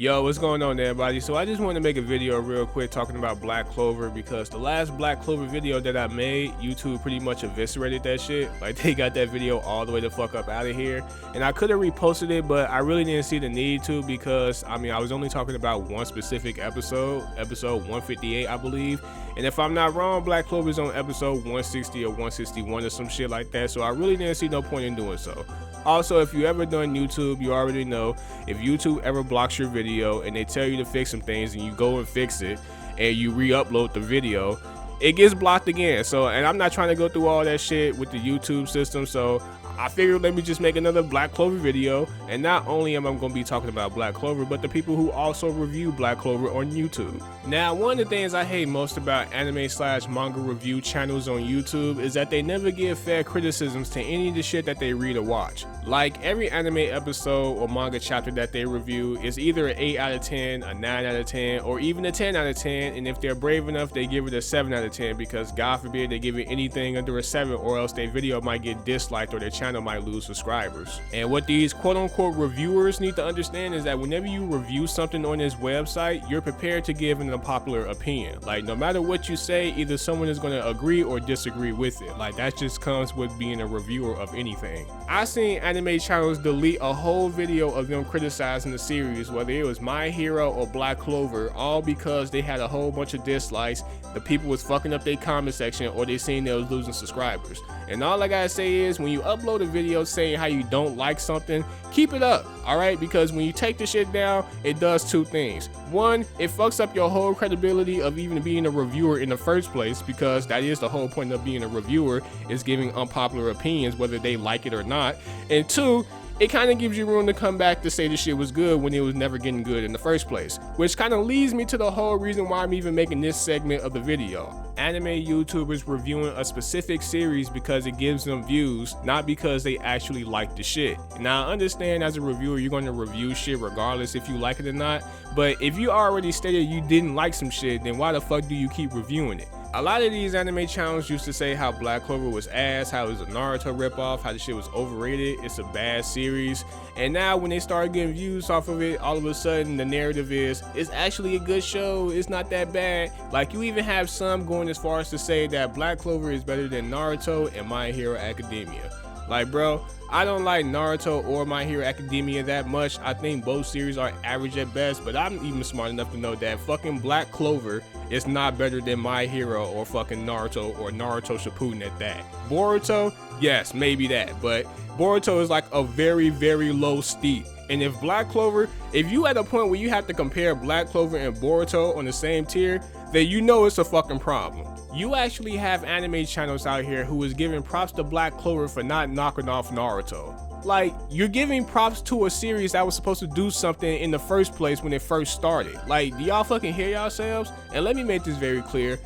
Yo, what's going on everybody? So I just want to make a video real quick talking about Black Clover because the last Black Clover video that I made, YouTube pretty much eviscerated that shit. Like they got that video all the way the fuck up out of here. And I could have reposted it, but I really didn't see the need to because I was only talking about one specific episode 158 I believe. And if I'm not wrong, Black Clover is on episode 160 or 161 or some shit like that. So I really didn't see no point in doing so. Also, if you ever done YouTube, you already know if YouTube ever blocks your video and they tell you to fix some things and you go and fix it and you re-upload the video, it gets blocked again. So, and I'm not trying to go through all that shit with the YouTube system. So I figured let me just make another Black Clover video. And not only am I going to be talking about Black Clover, but the people who also review Black Clover on YouTube. Now, one of the things I hate most about anime/manga review channels on YouTube is that they never give fair criticisms to any of the shit that they read or watch. Like every anime episode or manga chapter that they review is either an 8 out of 10, a 9 out of 10, or even a 10 out of 10. And if they're brave enough, they give it a 7 out of 10 because God forbid they give it anything under a 7 or else their video might get disliked or their channel might lose subscribers. And what these quote unquote reviewers need to understand is that whenever you review something on this website, you're prepared to give an unpopular opinion. Like no matter what you say, either someone is going to agree or disagree with it. Like that just comes with being a reviewer of anything. I seen anime channels delete a whole video of them criticizing the series, whether it was My Hero or Black Clover, all because they had a whole bunch of dislikes, the people was fucking up their comment section, or they seen they was losing subscribers. And all I gotta say is when you upload a video saying how you don't like something, keep it up, alright? Because when you take the shit down, it does two things. One, it fucks up your whole credibility of even being a reviewer in the first place, because that is the whole point of being a reviewer, is giving unpopular opinions whether they like it or not. And two, it kind of gives you room to come back to say the shit was good when it was never getting good in the first place. Which kind of leads me to the whole reason why I'm even making this segment of the video. Anime YouTubers reviewing a specific series because it gives them views, not because they actually like the shit. Now I understand as a reviewer you're going to review shit regardless if you like it or not, but if you already stated you didn't like some shit, then why the fuck do you keep reviewing it? A lot of these anime channels used to say how Black Clover was ass, how it was a Naruto ripoff, how the shit was overrated, it's a bad series. And now when they started getting views off of it, all of a sudden the narrative is, it's actually a good show, it's not that bad. Like you even have some going as far as to say that Black Clover is better than Naruto and My Hero Academia. Like bro, I don't like Naruto or My Hero Academia that much. I think both series are average at best, but I'm even smart enough to know that fucking Black Clover is not better than My Hero or fucking Naruto or Naruto Shippuden at that. Boruto, yes, maybe that, but Boruto is like a very, very low steep. And if Black Clover, if you at a point where you have to compare Black Clover and Boruto on the same tier, then you know it's a fucking problem. You actually have anime channels out here who is giving props to Black Clover for not knocking off Naruto. Like, you're giving props to a series that was supposed to do something in the first place when it first started. Like, do y'all fucking hear yourselves? And let me make this very clear.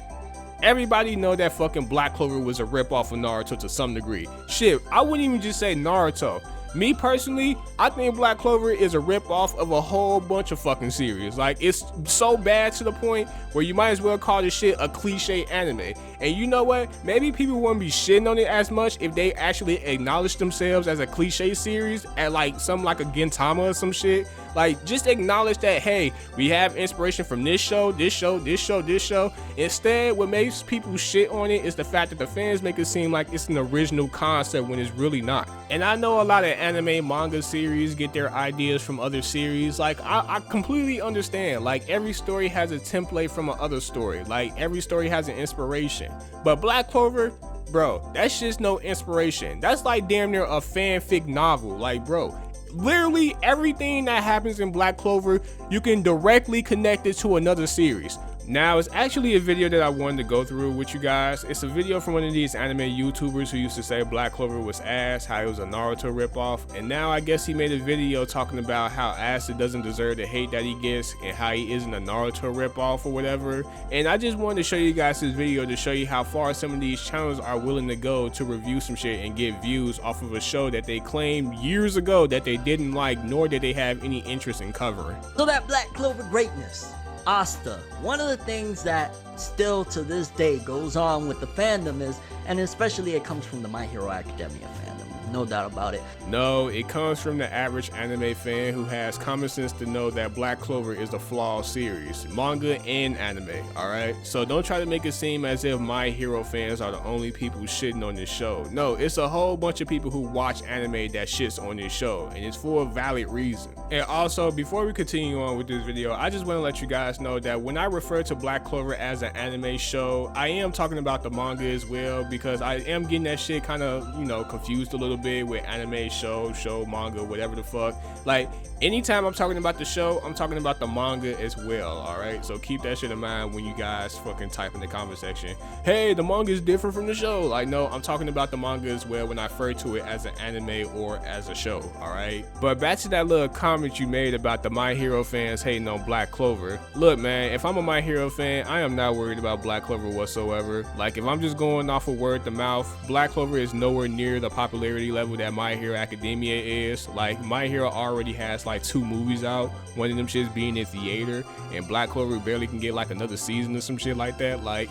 Everybody know that fucking Black Clover was a ripoff of Naruto to some degree. Shit, I wouldn't even just say Naruto. Me personally, I think Black Clover is a ripoff of a whole bunch of fucking series. Like, it's so bad to the point where you might as well call this shit a cliche anime. And you know what? Maybe people wouldn't be shitting on it as much if they actually acknowledge themselves as a cliche series at like something like a Gintama or some shit. Like, just acknowledge that, hey, we have inspiration from this show, this show, this show, this show. Instead, what makes people shit on it is the fact that the fans make it seem like it's an original concept when it's really not. And I know a lot of anime manga series get their ideas from other series. Like, I completely understand. Like, every story has a template from another story. Like, every story has an inspiration. But Black Clover, bro, that's just no inspiration. That's like damn near a fanfic novel. Like, bro, literally everything that happens in Black Clover, you can directly connect it to another series. Now, it's actually a video that I wanted to go through with you guys. It's a video from one of these anime YouTubers who used to say Black Clover was ass, how it was a Naruto ripoff, and now I guess he made a video talking about how Acid doesn't deserve the hate that he gets and how he isn't a Naruto ripoff or whatever. And I just wanted to show you guys this video to show you how far some of these channels are willing to go to review some shit and get views off of a show that they claimed years ago that they didn't like, nor did they have any interest in covering. So that Black Clover greatness, Asta, one of the things that still to this day goes on with the fandom is, and especially it comes from the My Hero Academia fandom, no doubt about it. No, it comes from the average anime fan who has common sense to know that Black Clover is a flawed series, manga and anime, alright? So don't try to make it seem as if My Hero fans are the only people shitting on this show. No, it's a whole bunch of people who watch anime that shits on this show, and it's for a valid reason. And also, before we continue on with this video, I just want to let you guys know that when I refer to Black Clover as an anime show, I am talking about the manga as well, because I am getting that shit kind of, you know, confused a little bit with anime, show, manga, whatever the fuck. Like, anytime I'm talking about the show, I'm talking about the manga as well, alright? So keep that shit in mind when you guys fucking type in the comment section, hey, the manga is different from the show. Like, no, I'm talking about the manga as well when I refer to it as an anime or as a show, alright? But back to that little comment you made about the My Hero fans hating on Black Clover. Look, man, if I'm a My Hero fan, I am not worried about Black Clover whatsoever. Like, if I'm just going off of word to mouth, Black Clover is nowhere near the popularity level that My Hero Academia is. Like, My Hero already has like 2 movies out, one of them shits being in theater, and Black Clover barely can get like another season or some shit like that. Like,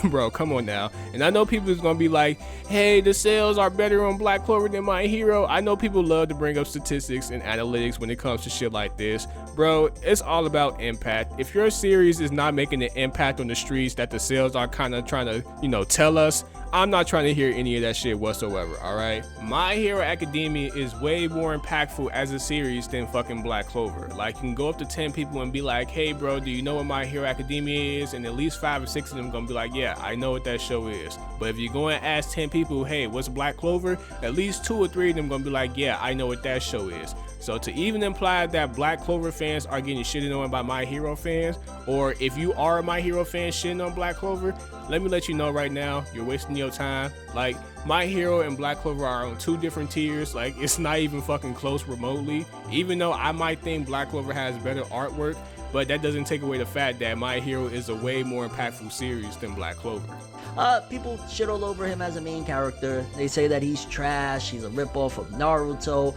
bro, come on now. And I know people is gonna be like, hey, the sales are better on Black Clover than My Hero. I know people love to bring up statistics and analytics when it comes to shit like this. Bro, it's all about impact. If your series is not making an impact on the streets that the sales are kind of trying to, you know, tell us, I'm not trying to hear any of that shit whatsoever, alright? My Hero Academia is way more impactful as a series than fucking Black Clover. Like, you can go up to 10 people and be like, hey bro, do you know what My Hero Academia is? And at least 5 or 6 of them gonna be like, yeah, I know what that show is. But if you go and ask 10 people, hey, what's Black Clover? At least 2 or 3 of them gonna be like, yeah, I know what that show is. So to even imply that Black Clover fans are getting shitted on by My Hero fans, or if you are a My Hero fan shitting on Black Clover, let me let you know right now, you're wasting your time. Like, My Hero and Black Clover are on 2 different tiers. Like, it's not even fucking close remotely. Even though I might think Black Clover has better artwork, but that doesn't take away the fact that My Hero is a way more impactful series than Black Clover. People shit all over him as a main character. They say that he's trash, he's a ripoff of Naruto,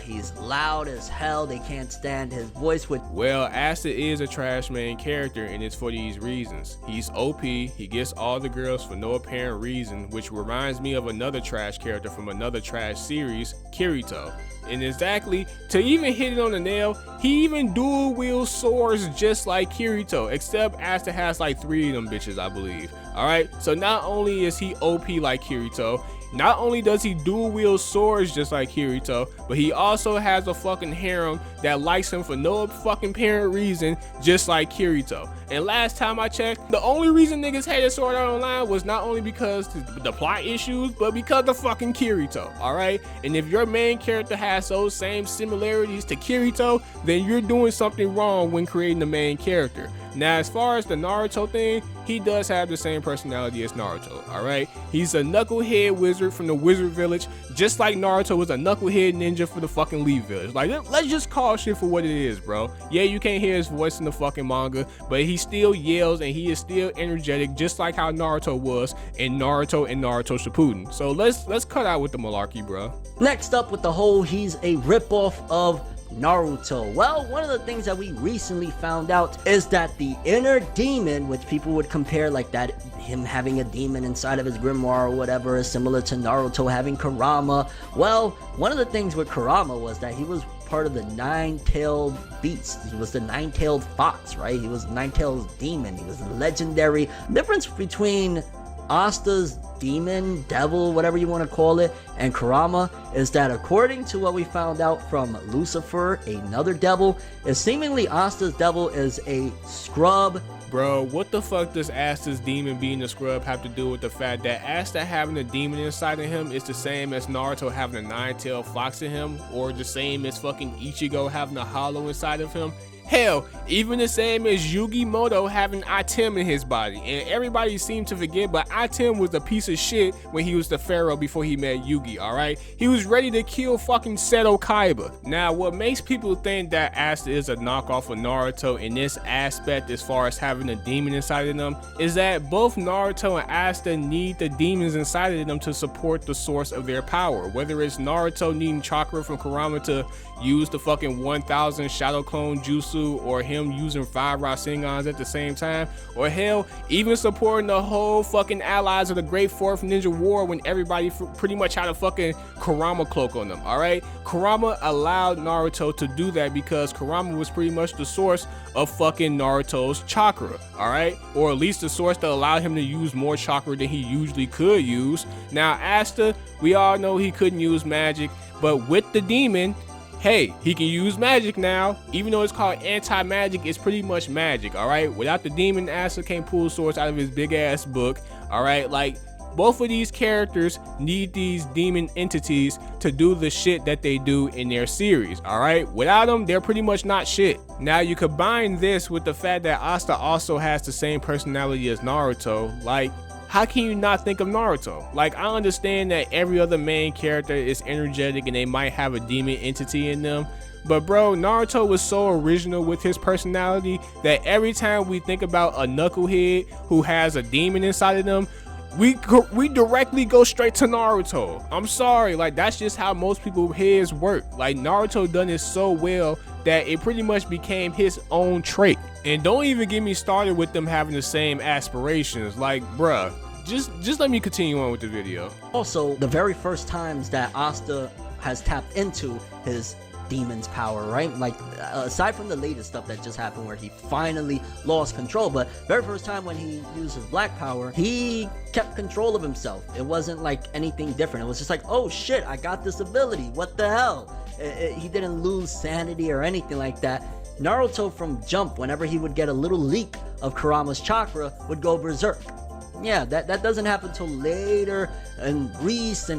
he's loud as hell, they can't stand his voice. Well, Asta is a trash main character, and it's for these reasons. He's OP, he gets all the girls for no apparent reason, which reminds me of another trash character from another trash series, Kirito. And exactly, to even hit it on the nail, he even dual wields swords just like Kirito, except Asta has like 3 of them bitches, I believe. Alright, so not only is he OP like Kirito, not only does he dual wield swords just like Kirito, but he also has a fucking harem that likes him for no fucking apparent reason, just like Kirito. And last time I checked, the only reason niggas hated Sword Art Online was not only because the plot issues, but because of fucking Kirito, alright? And if your main character has those same similarities to Kirito, then you're doing something wrong when creating the main character. Now, as far as the Naruto thing, he does have the same personality as Naruto, alright? He's a knucklehead wizard from the wizard village, just like Naruto was a knucklehead ninja for the fucking Leaf village. Like, let's just call shit for what it is, bro. Yeah, you can't hear his voice in the fucking manga, but he still yells and he is still energetic, just like how Naruto was in Naruto and Naruto Shippuden. So let's cut out with the malarkey, bro. Next up with the whole he's a ripoff of Naruto. Well, one of the things that we recently found out is that the inner demon, which people would compare like that, him having a demon inside of his grimoire or whatever, is similar to Naruto having Kurama. Well, one of the things with Kurama was that he was part of the 9-tailed beast. He was the 9-tailed fox, right? He was 9-tailed demon. He was legendary. The difference between Asta's demon, devil, whatever you want to call it, and Kurama is that according to what we found out from Lucifer, another devil, is seemingly Asta's devil is a scrub. Bro, what the fuck does Asta's demon being a scrub have to do with the fact that Asta having a demon inside of him is the same as Naruto having a 9-tailed fox in him, or the same as fucking Ichigo having a hollow inside of him? Hell, even the same as Yugi Moto having Item in his body. And everybody seemed to forget, but Item was a piece of shit when he was the pharaoh before he met Yugi, alright? He was ready to kill fucking Seto Kaiba. Now, what makes people think that Asta is a knockoff of Naruto in this aspect as far as having a demon inside of them is that both Naruto and Asta need the demons inside of them to support the source of their power. Whether it's Naruto needing chakra from Kurama to use the fucking 1000 Shadow Clone Jutsu, jutsu, or him using 5 Rasengans at the same time, or hell, even supporting the whole fucking allies of the Great Fourth Ninja War when everybody pretty much had a fucking Kurama cloak on them, alright? Kurama allowed Naruto to do that because Kurama was pretty much the source of fucking Naruto's chakra, alright? Or at least the source that allowed him to use more chakra than he usually could use. Now, Asta, we all know he couldn't use magic, but with the demon, hey, he can use magic now. Even though it's called anti-magic, it's pretty much magic, alright? Without the demon, Asta can't pull swords out of his big ass book, alright? Like, both of these characters need these demon entities to do the shit that they do in their series, alright? Without them, they're pretty much not shit. Now, you combine this with the fact that Asta also has the same personality as Naruto, like, how can you not think of Naruto? Like, I understand that every other main character is energetic and they might have a demon entity in them, but bro, Naruto was so original with his personality that every time we think about a knucklehead who has a demon inside of them, we directly go straight to Naruto. I'm sorry, like, that's just how most people's heads work. Like, Naruto done it so well that it pretty much became his own trait. And don't even get me started with them having the same aspirations. Like, bruh, just let me continue on with the video. Also, the very first times that Asta has tapped into his demon's power, right? Like, aside from the latest stuff that just happened where he finally lost control, but very first time when he used his black power, he kept control of himself. It wasn't like anything different. It was just like, oh shit, I got this ability, what the hell? He didn't lose sanity or anything like that. Naruto from jump, whenever he would get a little leak of Kurama's chakra, would go berserk. Yeah, that doesn't happen till later in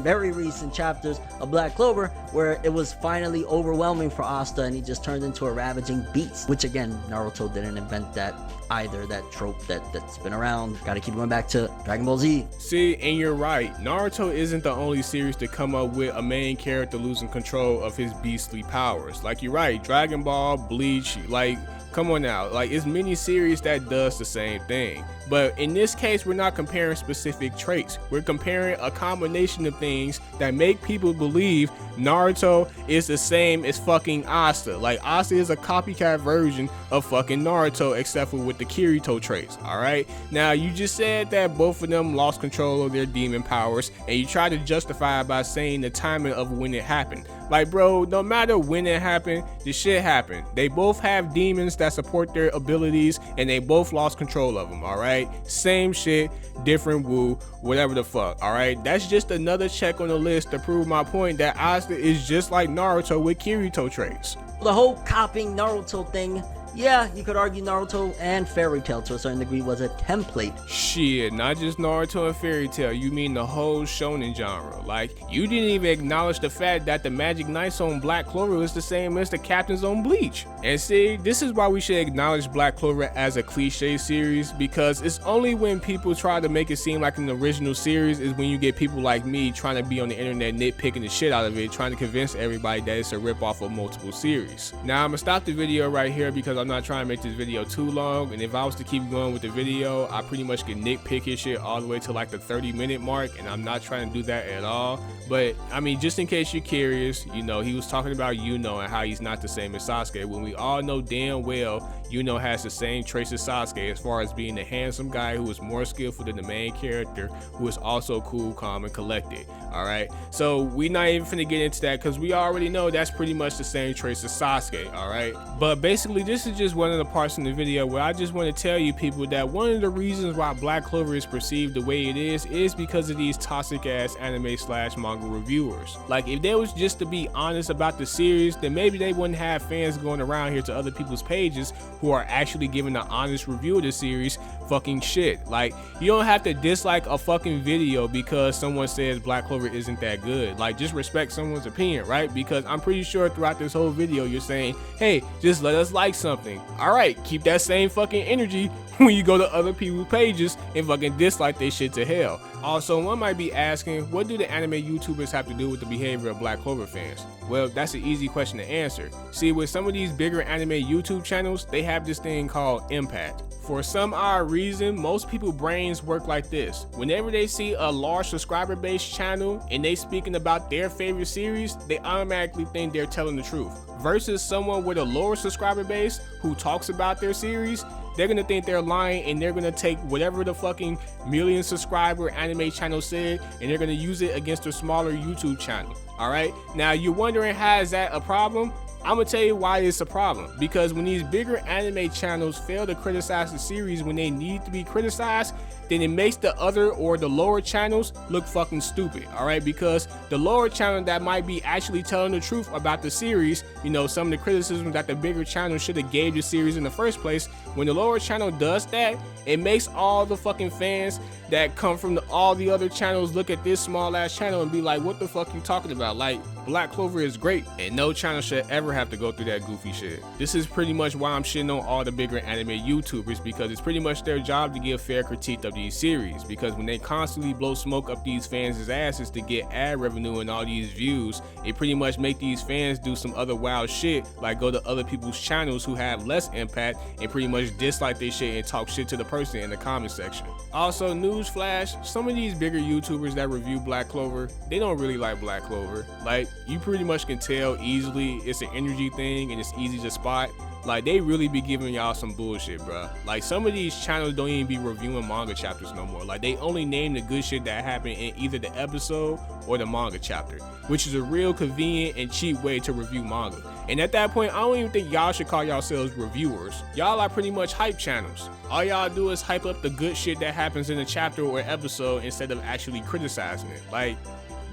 very recent chapters of Black Clover, where it was finally overwhelming for Asta and he just turned into a ravaging beast. Which again, Naruto didn't invent that either, that trope that's been around. Gotta keep going back to Dragon Ball Z. See, and you're right, Naruto isn't the only series to come up with a main character losing control of his beastly powers. Like, you're right, Dragon Ball, Bleach, like, come on now, like, it's many series that does the same thing. But in this case, we're not comparing specific traits. We're comparing a combination of things that make people believe Naruto is the same as fucking Asta. Like, Asta is a copycat version of fucking Naruto, except for with the Kirito traits, alright? Now, you just said that both of them lost control of their demon powers, and you tried to justify it by saying the timing of when it happened. Like, bro, no matter when it happened, the shit happened. They both have demons that support their abilities, and they both lost control of them, alright? Same shit, different woo, whatever the fuck, alright? That's just another check on the list to prove my point that Asta is just like Naruto with Kirito traits. The whole copying Naruto thing, yeah, you could argue Naruto and Fairy Tail to a certain degree was a template. Shit, not just Naruto and Fairy Tail, you mean the whole shonen genre. Like, you didn't even acknowledge the fact that the Magic Knights on Black Clover is the same as the Captains on Bleach. And see, this is why we should acknowledge Black Clover as a cliche series, because it's only when people try to make it seem like an original series is when you get people like me trying to be on the internet nitpicking the shit out of it, trying to convince everybody that it's a ripoff of multiple series. Now, I'm gonna stop the video right here because I'm not trying to make this video too long, and if I was to keep going with the video, I pretty much could nitpick his shit all the way to like the 30-minute mark, and I'm not trying to do that at all. But I mean, just in case you're curious, you know, he was talking about Yuno and how he's not the same as Sasuke, when we all know damn well Yuno has the same traits as Sasuke as far as being the handsome guy who is more skillful than the main character, who is also cool, calm, and collected. Alright, so we not even finna get into that because we already know that's pretty much the same traits as Sasuke, alright? But basically, this is just one of the parts in the video where I just want to tell you people that one of the reasons why Black Clover is perceived the way it is because of these toxic ass anime / manga reviewers. Like, if they was just to be honest about the series, then maybe they wouldn't have fans going around here to other people's pages who are actually giving an honest review of the series fucking shit. Like, you don't have to dislike a fucking video because someone says Black Clover isn't that good. Like, just respect someone's opinion, right? Because I'm pretty sure throughout this whole video you're saying, hey, just let us like something. Alright, keep that same fucking energy when you go to other people's pages and fucking dislike their shit to hell. Also, one might be asking, what do the anime YouTubers have to do with the behavior of Black Clover fans? Well, that's an easy question to answer. See, with some of these bigger anime YouTube channels, they have this thing called impact. For some odd reason, most people's brains work like this. Whenever they see a large subscriber base channel and they speaking about their favorite series, they automatically think they're telling the truth. versus someone with a lower subscriber base who talks about their series, they're gonna think they're lying, and they're gonna take whatever the fucking million subscriber anime channel said, and they're gonna use it against a smaller YouTube channel. All right, now you're wondering, how is that a problem? I'm gonna tell you why it's a problem. Because when these bigger anime channels fail to criticize the series when they need to be criticized, then it makes the other or the lower channels look fucking stupid. All right, because the lower channel that might be actually telling the truth about the series, you know, some of the criticism that the bigger channel should have gave the series in the first place, when the lower channel does that, it makes all the fucking fans that come from all the other channels look at this small ass channel and be like, what the fuck you talking about? Like, Black Clover is great, and no channel should ever have to go through that goofy shit. This is pretty much why I'm shitting on all the bigger anime YouTubers, because it's pretty much their job to give fair critique of these series, because when they constantly blow smoke up these fans' asses to get ad revenue and all these views, it pretty much make these fans do some other wild shit, like go to other people's channels who have less impact and pretty much dislike their shit and talk shit to the person in the comment section. Also, newsflash, some of these bigger YouTubers that review Black Clover, they don't really like Black Clover. Like, you pretty much can tell easily it's an energy thing and it's easy to spot. Like, they really be giving y'all some bullshit, bruh. Like, some of these channels don't even be reviewing manga chapters no more. Like, they only name the good shit that happened in either the episode or the manga chapter, which is a real convenient and cheap way to review manga. And at that point, I don't even think y'all should call yourselves reviewers. Y'all are pretty much hype channels. All y'all do is hype up the good shit that happens in a chapter or episode instead of actually criticizing it. Like,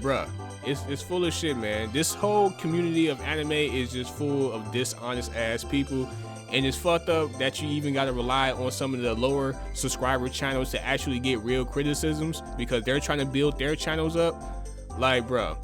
bruh, it's full of shit, man. This whole community of anime is just full of dishonest ass people, and it's fucked up that you even gotta rely on some of the lower subscriber channels to actually get real criticisms because they're trying to build their channels up. Like, bro,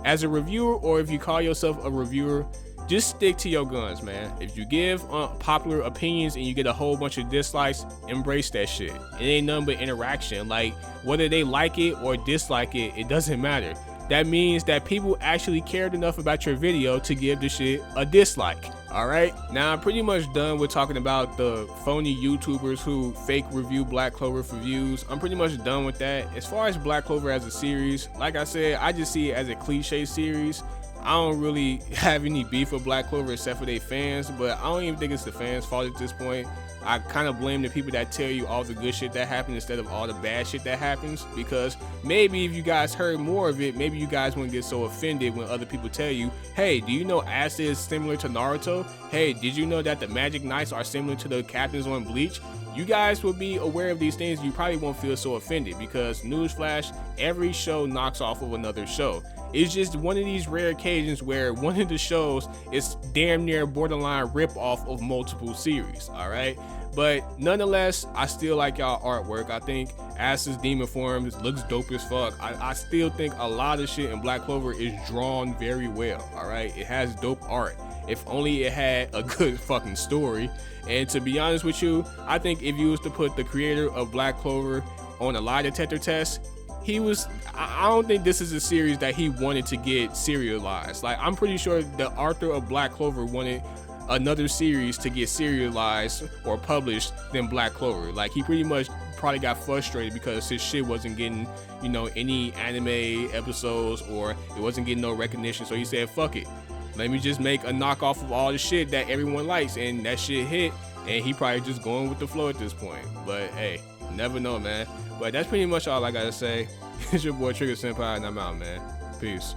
as a reviewer, or if you call yourself a reviewer, just stick to your guns, man. If you give unpopular opinions and you get a whole bunch of dislikes, embrace that shit. It ain't nothing but interaction. Like, whether they like it or dislike it, it doesn't matter. That means that people actually cared enough about your video to give the shit a dislike. Alright, now I'm pretty much done with talking about the phony YouTubers who fake review Black Clover for views. I'm pretty much done with that. As far as Black Clover as a series, like I said, I just see it as a cliche series. I don't really have any beef with Black Clover except for their fans, but I don't even think it's the fans' fault at this point. I kind of blame the people that tell you all the good shit that happens instead of all the bad shit that happens, because maybe if you guys heard more of it, maybe you guys wouldn't get so offended when other people tell you, hey, do you know acid is similar to Naruto? Hey, did you know that the Magic Knights are similar to the captains on Bleach? You guys will be aware of these things. You probably won't feel so offended because, newsflash, every show knocks off of another show. It's just one of these rare occasions where one of the shows is damn near borderline rip off of multiple series, all right? But nonetheless, I still like y'all artwork. I think Asta's Demon Form looks dope as fuck. I still think a lot of shit in Black Clover is drawn very well, all right? It has dope art. If only it had a good fucking story. And to be honest with you, I think if you was to put the creator of Black Clover on a lie detector test, I don't think this is a series that he wanted to get serialized. Like, I'm pretty sure the author of Black Clover wanted another series to get serialized or published than Black Clover. Like, he pretty much probably got frustrated because his shit wasn't getting, you know, any anime episodes, or it wasn't getting no recognition. So he said, fuck it, let me just make a knockoff of all the shit that everyone likes, and that shit hit, and he probably just going with the flow at this point. But hey, never know, man. But that's pretty much all I gotta say. It's your boy Trigger Senpai, and I'm out, man. Peace.